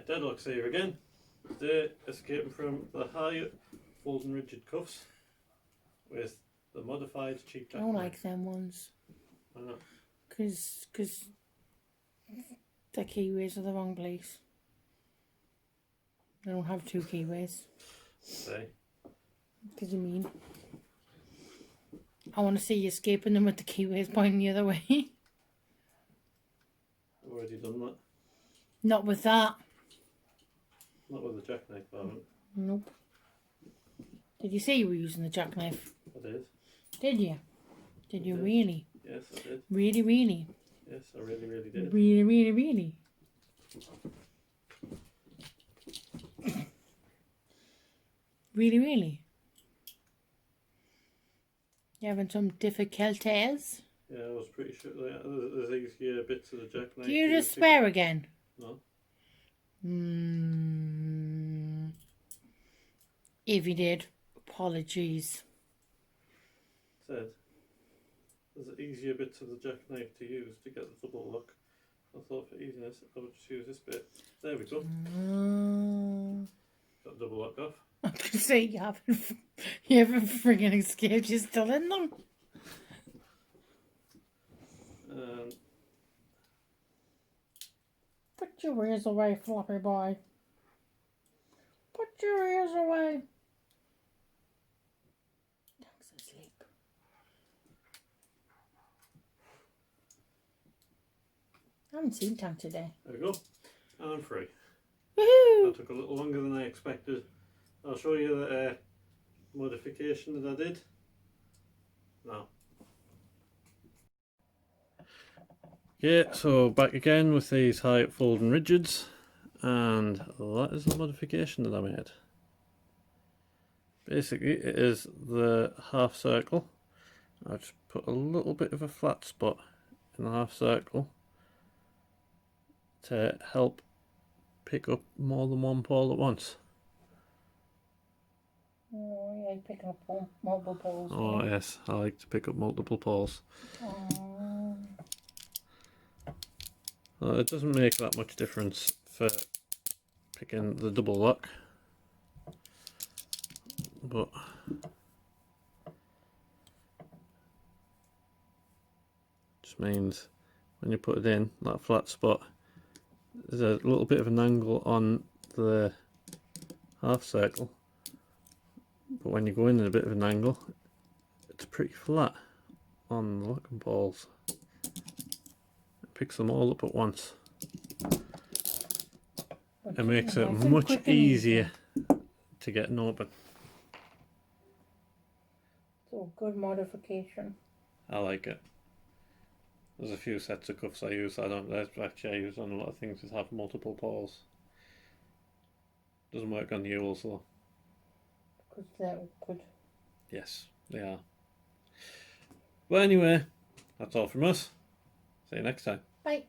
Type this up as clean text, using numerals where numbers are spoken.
Deadlocks here again. Today, escaping from the HIATT Folding Rigid Cuffs with the modified cheap jack. I don't like them ones. Why not? Because the keyways are the wrong place. I don't have two keyways. Say. What do you mean? I want to see you escaping them with the keyways pointing the other way. I've already done that. Not with that. Not with the jackknife, I haven't. Nope. Did you say you were using the jackknife? I did. Did you? Did you did. really? Yes, I did. Really, really? Yes, I really, really did. Really, really, really? Really, really? You having some difficulties? Yeah, I was pretty sure there's easier bits of the jackknife. Do you just swear again? No. If you did, apologies. Said there's easier bits of the jackknife to use to get the double lock. I thought for easiness I would just use this bit. There we go. Got the double lock off. I was going to say you haven't friggin' escaped. You're still in them. Put your ears away, floppy boy. Put your ears away. Tank's asleep. I haven't seen Tank today. There we go. And I'm free. Woohoo! That took a little longer than I expected. I'll show you the modification that I did now. Yeah, so back again with these HIATT Folding Rigids, and that is the modification that I made. Basically it is the half circle. I've just put a little bit of a flat spot in the half circle to help pick up more than one pole at once. Oh, yeah, picking up multiple poles. Oh yes, I like to pick up multiple poles. It doesn't make that much difference for picking the double lock, but just means when you put it in that flat spot, there's a little bit of an angle on the half circle, but when you go in at a bit of an angle, it's pretty flat on the locking poles. It picks them all up at once. It makes it much easier to get an open. So good modification. I like it. There's a few sets of cuffs I use. I use on a lot of things that have multiple poles. Doesn't work on the Ewells though. Because they're awkward. Yes, they are. Well, anyway, that's all from us. See you next time. Bye.